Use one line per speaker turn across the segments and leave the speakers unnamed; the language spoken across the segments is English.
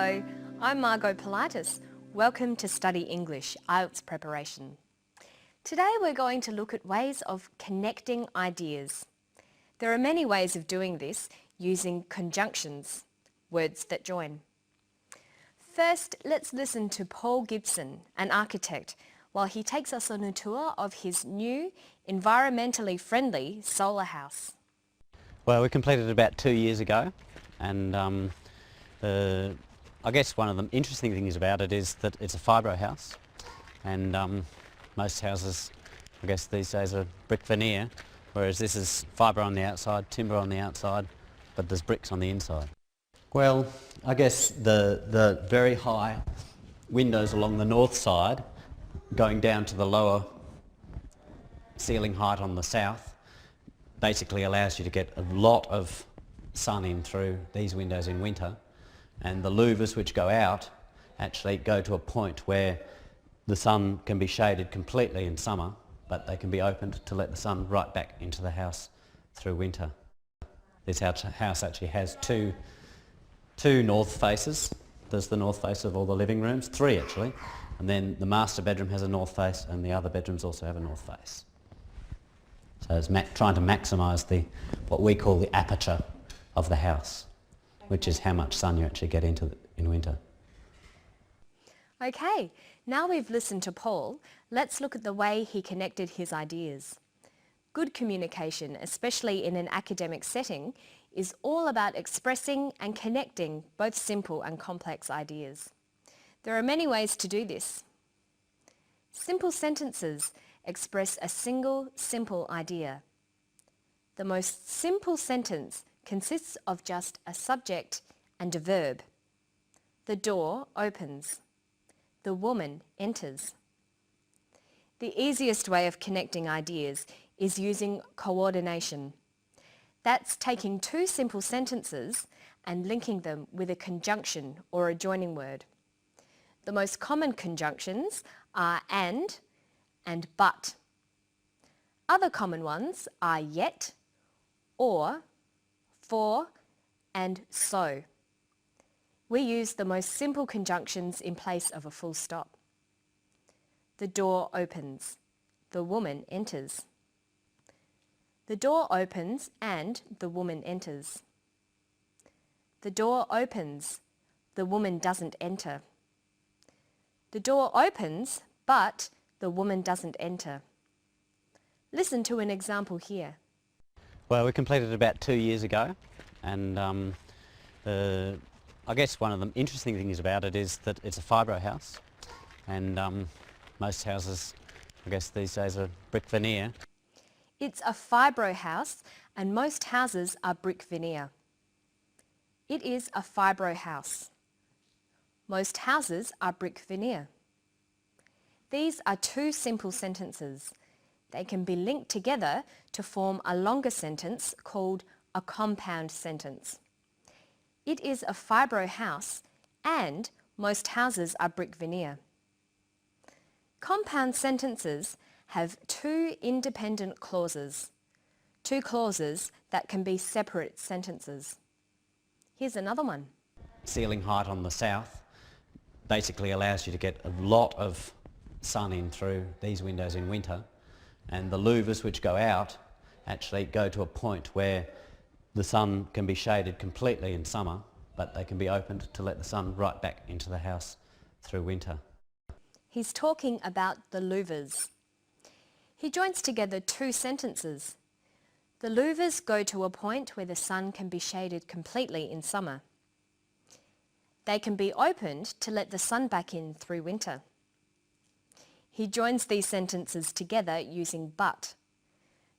Hello, I'm Margot Pilatus. Welcome to Study English, IELTS preparation. Today we're going to look at ways of connecting ideas. There are many ways of doing this using conjunctions, words that join. First, let's listen to Paul Gibson, an architect, while he takes us on a tour of his new, environmentally friendly solar house.
Well, we completed it about 2 years ago, and I guess one of the interesting things about it is that it's a fibro house, and most houses, I guess these days, are brick veneer, whereas this is fibre on the outside, timber on the outside, but there's bricks on the inside. Well, I guess the very high windows along the north side, going down to the lower ceiling height on the south, basically allows you to get a lot of sun in through these windows in winter, and the louvers which go out actually go to a point where the sun can be shaded completely in summer, but they can be opened to let the sun right back into the house through winter. This house actually has two north faces. There's the north face of all the living rooms, 3 actually, and then the master bedroom has a north face and the other bedrooms also have a north face. So it's trying to maximise what we call the aperture of the house, which is how much sun you actually get into in winter.
Okay, now we've listened to Paul, let's look at the way he connected his ideas. Good communication, especially in an academic setting, is all about expressing and connecting both simple and complex ideas. There are many ways to do this. Simple sentences express a single, simple idea. The most simple sentence consists of just a subject and a verb. The door opens. The woman enters. The easiest way of connecting ideas is using coordination. That's taking 2 simple sentences and linking them with a conjunction or a joining word. The most common conjunctions are and but. Other common ones are yet, or, for, and so. We use the most simple conjunctions in place of a full stop. The door opens. The woman enters. The door opens and the woman enters. The door opens. The woman doesn't enter. The door opens, but the woman doesn't enter. Listen to an example here.
Well, we completed it about 2 years ago, and I guess one of the interesting things about it is that it's a fibro house, and most houses, I guess these days, are brick veneer.
It's a fibro house and most houses are brick veneer. It is a fibro house. Most houses are brick veneer. These are 2 simple sentences. They can be linked together to form a longer sentence called a compound sentence. It is a fibro house and most houses are brick veneer. Compound sentences have 2 independent clauses, 2 clauses that can be separate sentences. Here's another one.
Ceiling height on the south basically allows you to get a lot of sun in through these windows in winter, and the louvers which go out actually go to a point where the sun can be shaded completely in summer, but they can be opened to let the sun right back into the house through winter.
He's talking about the louvers. He joins together 2 sentences. The louvers go to a point where the sun can be shaded completely in summer. They can be opened to let the sun back in through winter. He joins these sentences together using but.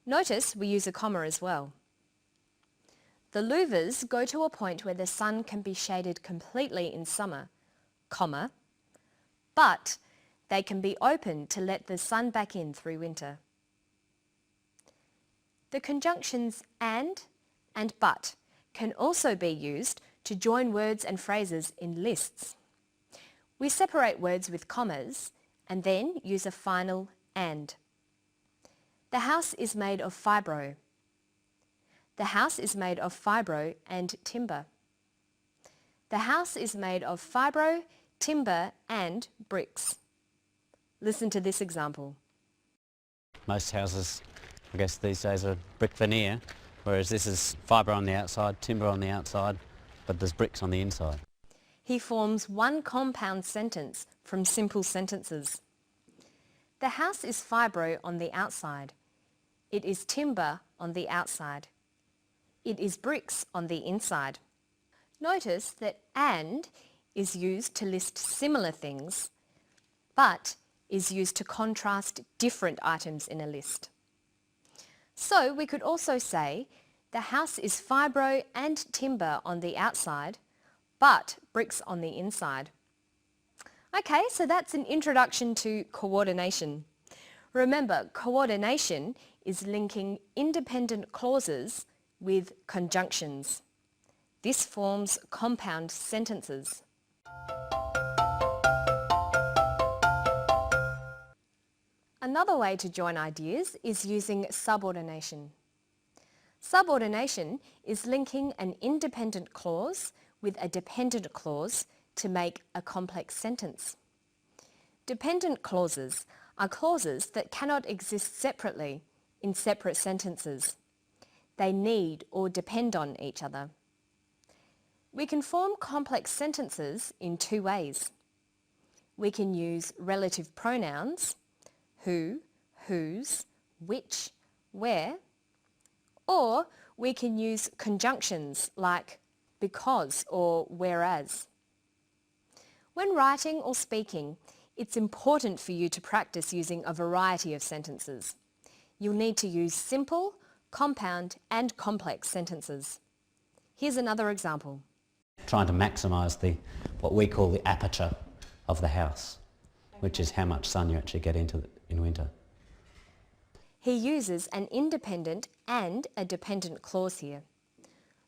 Notice we use a comma as well. The louvers go to a point where the sun can be shaded completely in summer, comma, but they can be opened to let the sun back in through winter. The conjunctions and but can also be used to join words and phrases in lists. We separate words with commas and then use a final and. The house is made of fibro. The house is made of fibro and timber. The house is made of fibro, timber and bricks. Listen to this example.
Most houses, I guess these days, are brick veneer, whereas this is fibre on the outside, timber on the outside, but there's bricks on the inside.
He forms one compound sentence from simple sentences. The house is fibro on the outside. It is timber on the outside. It is bricks on the inside. Notice that and is used to list similar things, but is used to contrast different items in a list. So we could also say the house is fibro and timber on the outside, but bricks on the inside. Okay, so that's an introduction to coordination. Remember, coordination is linking independent clauses with conjunctions. This forms compound sentences. Another way to join ideas is using subordination. Subordination is linking an independent clause with a dependent clause to make a complex sentence. Dependent clauses are clauses that cannot exist separately in separate sentences. They need or depend on each other. We can form complex sentences in two ways. We can use relative pronouns, who, whose, which, where, or we can use conjunctions like because or whereas. When writing or speaking, it's important for you to practice using a variety of sentences. You'll need to use simple, compound and complex sentences. Here's another example.
Trying to maximise what we call the aperture of the house, which is how much sun you actually get into in winter.
He uses an independent and a dependent clause here.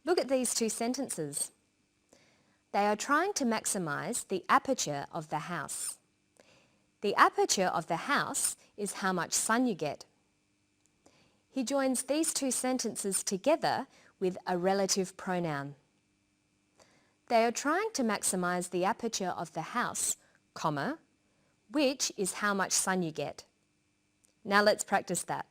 Look at these two sentences. They are trying to maximise the aperture of the house. The aperture of the house is how much sun you get. He joins these two sentences together with a relative pronoun. They are trying to maximise the aperture of the house, comma, which is how much sun you get. Now let's practice that.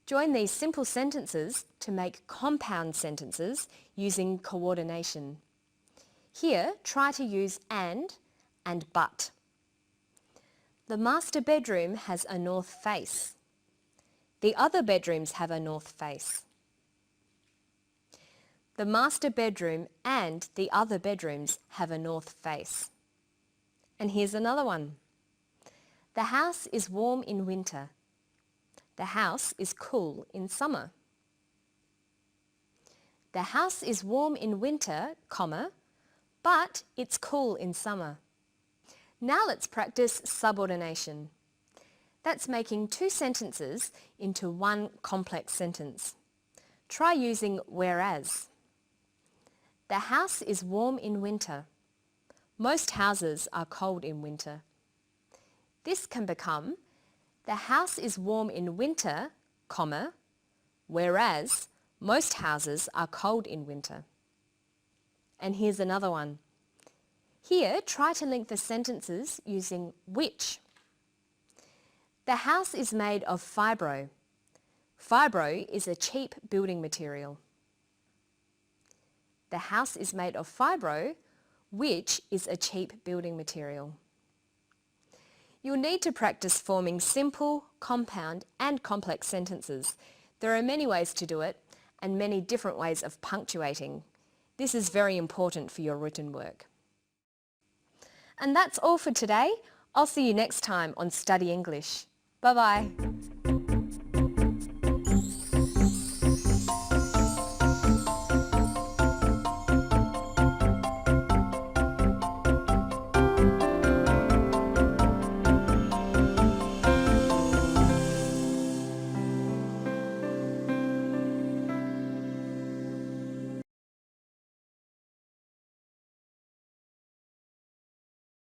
Join these simple sentences to make compound sentences using coordination. Here, try to use and but. The master bedroom has a north face. The other bedrooms have a north face. The master bedroom and the other bedrooms have a north face. And here's another one. The house is warm in winter. The house is cool in summer. The house is warm in winter, comma, but it's cool in summer. Now let's practice subordination. That's making two sentences into one complex sentence. Try using whereas. The house is warm in winter. Most houses are cold in winter. This can become, the house is warm in winter, comma, whereas most houses are cold in winter. And here's another one. Here, try to link the sentences using which. The house is made of fibro. Fibro is a cheap building material. The house is made of fibro, which is a cheap building material. You'll need to practice forming simple, compound and complex sentences. There are many ways to do it and many different ways of punctuating. This is very important for your written work. And that's all for today. I'll see you next time on Study English. Bye-bye.